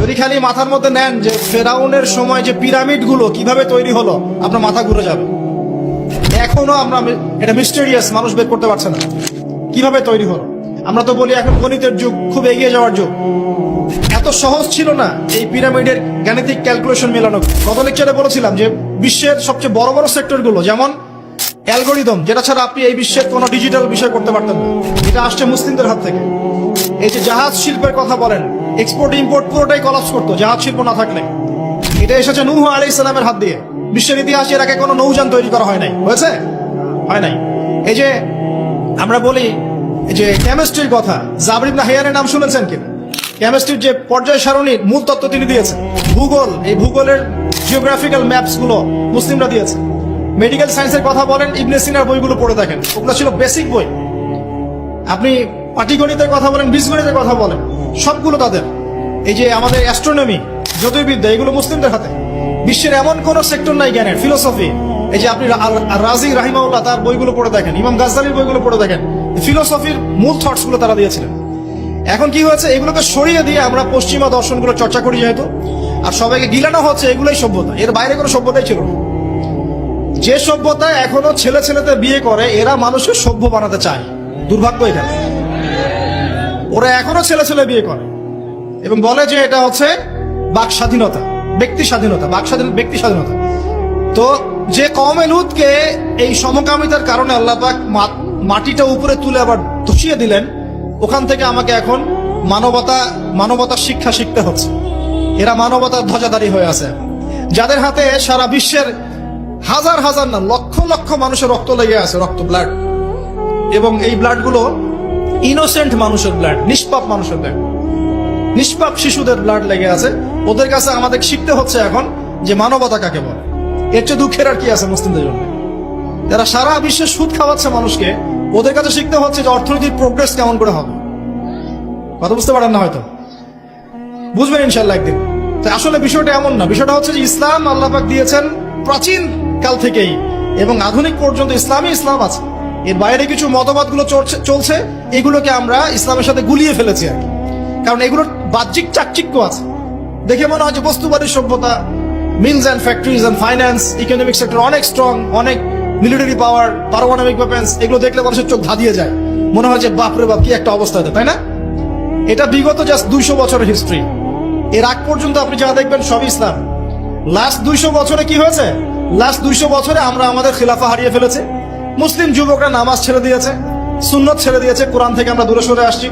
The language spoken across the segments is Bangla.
যদি খালি মাথার মধ্যে নেন যে ফেরাউনের সময় যে পিরামিড গুলো কিভাবে তৈরি হলো, আপনার মাথা ঘুরে যাবে। এখনো আমরা এটা মিস্টেরিয়াস, মানুষ বের করতে পারছে না কিভাবে তৈরি হলো। আমরা তো বলি এখন গণিতের যুগ, খুব এগিয়ে যাওয়ার যুগ। এত সহজ ছিল না এই পিরামিডের গাণিতিক ক্যালকুলেশন মেলানো। গত লেকচারে বলেছিলাম যে বিশ্বের সবচেয়ে বড় বড় সেক্টর গুলো, যেমন অ্যালগোরিদম, যেটা ছাড়া আপনি এই বিশ্বের কোনো ডিজিটাল বিষয় করতে পারতেন না, এটা আসছে মুসলিমদের হাত থেকে। এই যে জাহাজ শিল্পের কথা বলেন, এক্সপোর্ট ইম্পোর্ট পুরোটাই কলাপস করতো জাহাজ শিল্প না থাকলে। এটা এসেছে নূহ আলাইহিস সালামের হাত দিয়ে। বিশ্বের ইতিহাসে এর আগে কোনো নৌযান তৈরি করা হয় নাই, হয়েছে? হয় নাই। এই যে আমরা বলি যে কেমিস্ট্রির কথা, জাবর ইবনে হাইয়ানের নাম শুনেছেন কিনা? কেমিস্ট্রির যে পর্যায় সারণীর মূল তত্ত্ব তিনি দিয়েছেন। ভূগোল, এই ভূগোলের জিওগ্রাফিক্যাল ম্যাপস গুলো মুসলিমরা দিয়েছে। মেডিকেল সায়েন্সের কথা বলেন, ইবনে সিনার বইগুলো পড়ে দেখেন, ওগুলো ছিল বেসিক বই। আপনি পাটিগণিতের কথা বলেন, বীজগণিতের কথা বলেন, সবগুলো তাদের। এই যে আমাদের অ্যাস্ট্রোনমি, জ্যোতির্বিদ্যা, এগুলো মুসলিমদের হাতে। বিশ্বের এমন কোন সেক্টর নাই জ্ঞানের। ফিলোসফি, এই যে আপনি রাজি রাহিমাহুল্লাহ তার বইগুলো পড়ে দেখেন, ইমাম গাজ্জালির বইগুলো পড়ে দেখেন, ফিলোসফির মূল থটস গুলো তারা দিয়েছিলেন। এখন কি হয়েছে, এগুলোকে সরিয়ে দিয়ে আমরা পশ্চিমা দর্শনগুলো চর্চা করি যেহেতু, আর সবাইকে গিলানো হচ্ছে এগুলোই সভ্যতা, এর বাইরে কোনো সভ্যতাই ছিল না। যে সভ্যতা এখনো ছেলে ছেলেতে বিয়ে করে, এরা মানুষকে সভ্য বানাতে চায়। দুর্ভাগ্য এখানে, ওরা এখনো ছেলে ছেলে বিয়ে করে এবং বলে যে এটা হচ্ছে বাক স্বাধীনতা, ব্যক্তি স্বাধীনতা, বাক স্বাধীনতা, ব্যক্তি স্বাধীনতা। তো যে কওমে লূতকে এই সমকামিতার কারণে আল্লাহ পাক মাটিটা উপরে তুলে আবার ধসিয়ে দিলেন, ওখান থেকে আমাকে এখন মানবতার শিক্ষা শিখতে হচ্ছে। এরা মানবতার ধ্বজাধারী হয়ে আছে, যাদের হাতে সারা বিশ্বের হাজার হাজার না লক্ষ লক্ষ মানুষের রক্ত লেগে আছে, রক্ত, ব্লাড। এবং এই ব্লাড গুলো ইনোসেন্ট মানুষের ব্লাড, নিষ্পাপ মানুষের ব্লাড, নিষ্পাপ শিশুদের ব্লাড লেগে আছে। ওদের কাছে আমাদের শিখতে হচ্ছে এখন যে মানবতা কাকে বলে। এর চেয়ে দুঃখের আর কি আছে মুসলিমদের জন্য? যারা সারা বিশ্বে সুদ খাওয়াচ্ছে মানুষকে, ওদের কাছে শিখতে হচ্ছে যে অর্থনীতির প্রোগ্রেস কেমন করে হবে। কথা বুঝতে পারেন না হয়তো, বুঝবেন ইনশাল্লাহ একদিন। তো আসলে বিষয়টা এমন না, বিষয়টা হচ্ছে যে ইসলাম আল্লাহ পাক দিয়েছেন প্রাচীন কাল থেকেই, এবং আধুনিক পর্যন্ত ইসলামই ইসলাম আছে। এর বাইরে কিছু মতবাদগুলো চলছে, এগুলোকে আমরা ইসলামের সাথে গুলিয়ে ফেলেছি আর কি। কারণ এগুলোর বাহ্যিক চাকচিক্য আছে, দেখে মনে হয় যে বস্তুবাদী সভ্যতা, mills and factories and finance, economic sector অনেক স্ট্রং, অনেক মিলিটারি পাওয়ার, পারমাণবিক ওয়েপন্স, এগুলো দেখলে মানুষের চোখ ধাঁধিয়ে যায়, মনে হয় যে বাপরে বাপ কি একটা অবস্থা হতে, তাই না? এটা বিগত জাস্ট 200 বছরের হিস্ট্রি। এর আগ পর্যন্ত আপনি যা দেখবেন সব ইসলাম। লাস্ট 200 বছরে কি হয়েছে? লাস্ট 200 বছরে আমরা আমাদের খিলাফা হারিয়ে ফেলেছি। মুসলিম যুবকরা নামাজ ছেড়ে দিয়েছে, সুন্নত ছেড়ে দিয়েছে, কোরআন থেকে আমরা দূরে সরে আসছি।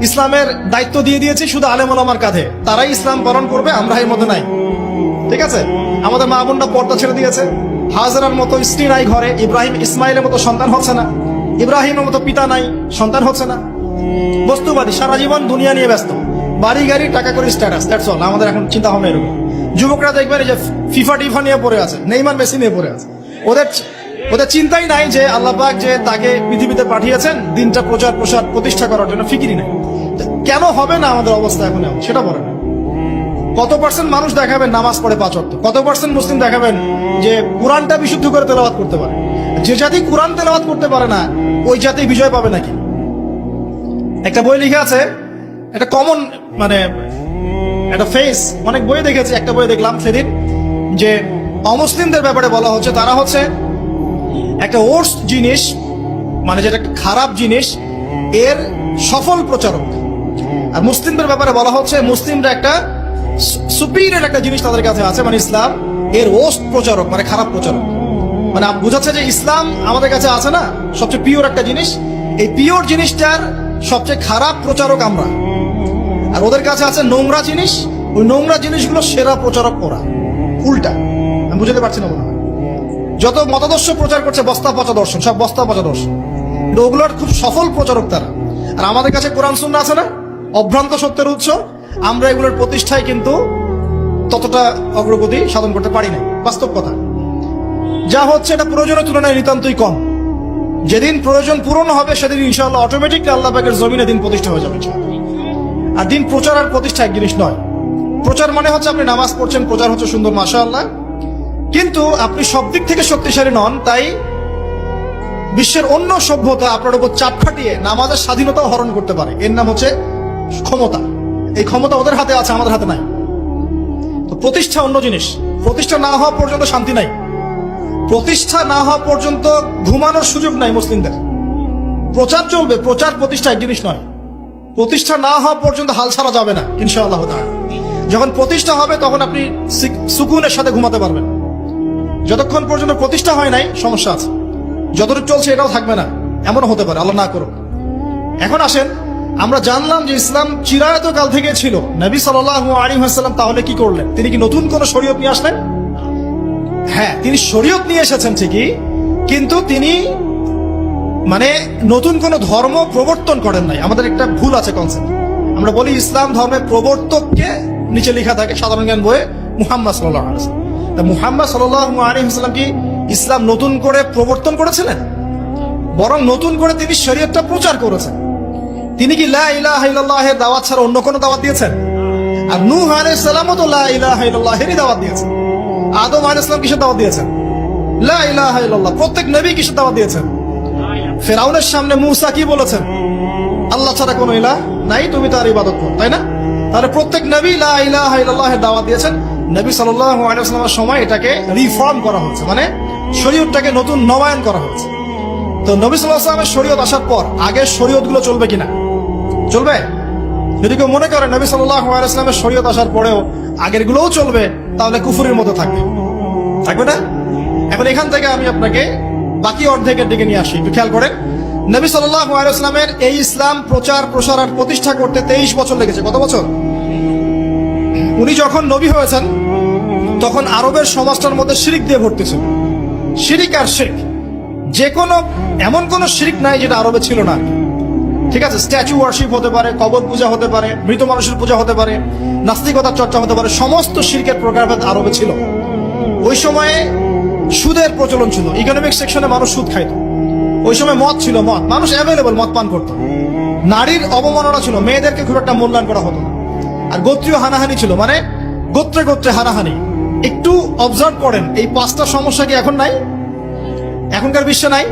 ইসলামের দায়িত্ব দিয়ে দিয়েছি শুধু আলেম ওলামার কাঁধে, তারাই ইসলাম পালন করবে, আমরা এর মধ্যে নাই। ঠিক আছে? আমাদের মা বোনরা পর্দা ছেড়ে দিয়েছে। হাজরার মতো স্ত্রী নাই ঘরে, ইব্রাহিম ইসমাইলের মতো সন্তান হচ্ছে না, ইব্রাহিমের মতো পিতা নাই, সন্তান হচ্ছে না। বস্তুবাদী, সারা জীবন দুনিয়া নিয়ে ব্যস্ত, বাড়ি গাড়ি, টাকা করে স্ট্যাটাস, দ্যাটস অল। আমাদের এখন চিন্তা ভাবনা এরকম। যুবকরা দেখবেন যে ফিফা টিফা নিয়ে পড়ে আছে, নেইমার মেসি নিয়ে পড়ে আছে। ওদের চিন্তাই নাই যে আল্লাহ পাক যে তাকে পৃথিবীতে পাঠিয়েছেন দিনটা প্রচার প্রসার প্রতিষ্ঠা করার জন্য, ফিকিরই নাই। কেন হবে না আমাদের অবস্থা এখন সেটা বলেন। কত পার্সেন্ট মানুষ দেখাবেন নামাজ পড়ে 5 ওয়াক্ত? কত পার্সেন্ট মুসলিম দেখাবেন যে কোরআনটা বিশুদ্ধ করে তেলাওয়াত করতে পারে? যে জাতি কোরআন তেলাওয়াত করতে পারে না, ওই জাতি বিজয় পাবে নাকি? একটা বই লিখে আছে, একটা কমন মানে একটা ফেস, অনেক বই দেখেছি, একটা বই দেখলাম সেদিন যে অমুসলিমদের ব্যাপারে বলা হচ্ছে তারা হচ্ছে একটা ওর্স্ট জিনিস, মানে যেটা খারাপ জিনিস, এর সফল প্রচারক। আর মুসলিমদের ব্যাপারে বলা হচ্ছে মুসলিমরা একটা সুপিরিয়র একটা জিনিস তাদের কাছে আছে, মানে ইসলাম, এর ওর্স্ট প্রচারক, মানে খারাপ প্রচারক। মানে বোঝাচ্ছে যে ইসলাম আমাদের কাছে আছে না সবচেয়ে পিওর একটা জিনিস, এই পিওর জিনিসটার সবচেয়ে খারাপ প্রচারক আমরা। আর ওদের কাছে আছে নোংরা জিনিস, ওই নোংরা জিনিসগুলো সেরা প্রচারক ওরা। উল্টা, আমি বুঝতে পারছি না মনে হয়। যত মতাদর্শ প্রচার করছে বস্তা পচা দর্শন, সব বস্তা পচা দর্শন, ওগুলোর খুব সফল প্রচারক তারা। আর আমাদের কাছে কোরআন সুন্নাহ আছে না, অভ্রান্ত সত্যের উৎস, আমরা এগুলোর প্রতিষ্ঠায় কিন্তু ততটা অগ্রগতি সাধন করতে পারি না। বাস্তব কথা, যা হচ্ছে এটা প্রয়োজনের তুলনায় নিতান্তই কম। যেদিন প্রয়োজন পূরণ হবে সেদিন ইনশাআল্লাহ অটোমেটিকলি আল্লাহ পাকের জমিনে দিন প্রতিষ্ঠা হয়ে যাবে। আর দিন প্রচার আর প্রতিষ্ঠা এক জিনিস নয়। প্রচার মানে হচ্ছে আপনি নামাজ পড়ছেন, প্রচার হচ্ছে সুন্দর, মাশাআল্লাহ, কিন্তু আপনি সব দিক থেকে শক্তিশালী নন, তাই বিশ্বের অন্য সভ্যতা আপনার উপর চাপ খাটিয়ে নামাজের স্বাধীনতাও হরণ করতে পারে। এর নাম হচ্ছে ক্ষমতা। এই ক্ষমতা ওদের হাতে আছে, আমাদের হাতে নাই। প্রতিষ্ঠা অন্য জিনিস। প্রতিষ্ঠা না হওয়া পর্যন্ত শান্তি নাই, প্রতিষ্ঠা না হওয়া পর্যন্ত ঘুমানোর সুযোগ নাই মুসলিমদের। প্রচার চলবে, প্রচার প্রতিষ্ঠা এক জিনিস নয়। প্রতিষ্ঠা না হওয়া পর্যন্ত হাল ছাড়া যাবে না ইনশাআল্লাহ তাআলা। যখন প্রতিষ্ঠা হবে তখন আপনি সুকুনের সাথে ঘুমাতে পারবেন। যতক্ষণ পর্যন্ত প্রতিষ্ঠা হয় নাই সমস্যা আছে, যতটুকু চলছে এটাও থাকবে না, এমন হতে পারে, আল্লাহ না করুক। এখন আসেন, আমরা জানলাম যে ইসলাম চিরায়ত কাল থেকে ছিল। নবী সাল্লাল্লাহু আলাইহি ওয়াসাল্লাম তাহলে কি করলেন? তিনি কি নতুন কোন শরীয়ত নিয়ে আসলেন? হ্যাঁ, তিনি শরীয়ত নিয়ে এসেছেন ঠিকই, কিন্তু তিনি মানে নতুন কোন ধর্ম প্রবর্তন করেন নাই। আমাদের একটা ভুল আছে কনসেপ্ট। আমরা বলি ইসলাম ধর্মের প্রবর্তককে নিচে লেখা থাকে সাধারণ জ্ঞান বইয়ে মুহাম্মদ সাল্লাল্লাহু আলাইহি ওয়াসাল্লাম। তা মুহাম্মদ সাল্লাল্লাহু আলাইহি ওয়াসাল্লাম কি ইসলাম নতুন করে প্রবর্তন করেছিলেন? বরং নতুন করে তিনি শরীয়তটা প্রচার করেছেন। তিনি কি লা ইলাহা ইল্লাল্লাহের দাওয়াত ছাড়া অন্য কোনো দাওয়াত দিয়েছেন? আর নূহ আলাইহিস সালামও তো লা ইলাহা ইল্লাল্লাহেরই দাওয়াত দিয়েছেন। আদম আলাইহিস সালাম কিসের দাওয়াত দিয়েছেন? লা ইলাহা ইল্লাল্লাহ। প্রত্যেক নবী কিসের দাওয়াত দিয়েছেন? ফেরাউনের সামনে মুসা কি বলেছেন? আল্লাহ ছাড়া কোনো ইলাহ নাই, তুমি তার ইবাদত করো, তাই না? তাহলে প্রত্যেক নবী লা ইলাহা ইল্লাল্লাহের দাওয়াত দিয়েছেন। নবী সাল্লাল্লাহু আলাইহি ওয়াসাল্লামের সময় এটাকে রিফর্ম করা হচ্ছে, মানে শরীয়তটাকে নতুন নবায়ন করা হচ্ছে। তো নবী সাল্লাল্লাহু আলাইহি ওয়াসাল্লামের শরীয়ত আসার পর আগের শরীয়তগুলো চলবে কিনা? চলবে। যদি কেউ মনে করে নবী সাল্লাল্লাহু আলাইহি ওয়াসাল্লামের শরীয়ত আসার পরেও আগের গুলোও চলবে, তাহলে কুফরের মতো থাকবে, থাকবে না? এখন এখান থেকে আমি আপনাকে বাকি অর্ধেকের দিকে নিয়ে আসি, একটু খেয়াল করেন। নবী সাল্লাল্লাহু আলাইহি ওয়াসাল্লামের এই ইসলাম প্রচার প্রসার আর প্রতিষ্ঠা করতে 23 বছর লেগেছে। কত বছর? উনি যখন নবী হয়েছেন তখন আরবের সমাজটার মধ্যে শিরিক দিয়ে ভর্তি ছিল। শিরিক আর শিরক, যে কোনো এমন কোন শিরিক নাই যেটা আরবে ছিল না। ঠিক আছে, স্ট্যাচু ওয়ার্শিপ হতে পারে, কবর পূজা হতে পারে, মৃত মানুষের পূজা হতে পারে, নাস্তিকতার চর্চা হতে পারে, সমস্ত শিরকের প্রকারভেদ আরবে ছিল। ওই সময়ে সুদের প্রচলন ছিল, ইকোনমিক সেকশনে মানুষ সুদ খাইত। ওই সময় মদ ছিল, মদ মানুষ অ্যাভেলেবল মদ পান করত। নারীর অবমাননা ছিল, মেয়েদেরকে খুব একটা মূল্যায়ন করা হতো না। আর গোত্রীয় হানাহানি ছিল, মানে গোত্রে গোত্রে হানাহানি। একটু অবজার্ভ করেন, এই 5টা সমস্যা কি এখন নাই? এখনকার বিশ্বে নাই।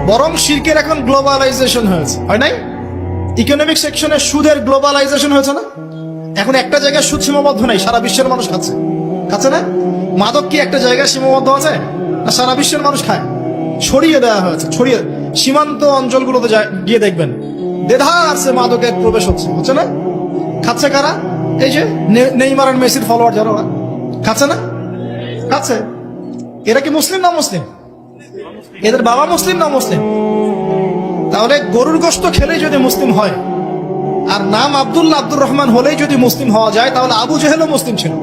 বরং শিরকের এখন গ্লোবালাইজেশন হয়েছে, হয় নাই? ইকোনমিক সেকশনে সুদের গ্লোবালাইজেশন হয়েছে না? এখন একটা জায়গায় সুদ সীমাবদ্ধ নাই, সারা বিশ্বের মানুষ খাচ্ছে, খাচ্ছে না? মাদক কি একটা জায়গায় সীমাবদ্ধ আছে না সারা বিশ্বের মানুষ খায়? ছড়িয়ে দেওয়া হয়েছে, ছড়িয়ে। সীমান্ত অঞ্চলগুলোতে গিয়ে দেখবেন দেধার সে মাদকের প্রবেশ হচ্ছে, হচ্ছে না? খাচ্ছে কারা? এই যে নেইমার আর মেসির ফলোয়ার যারা, খাচ্ছে না? খাচ্ছে। এরা কি মুসলিম না মুসলিম? এদের বাবা মুসলিম না মুসলিম? তাহলে গরুর গোশত খেলেই যদি মুসলিম হয়, আর নাম আব্দুল্লাহ আব্দুর রহমান হলেই যদি মুসলিম হওয়া যায়, তাহলে আবু জেহেলও মুসলিম ছিল।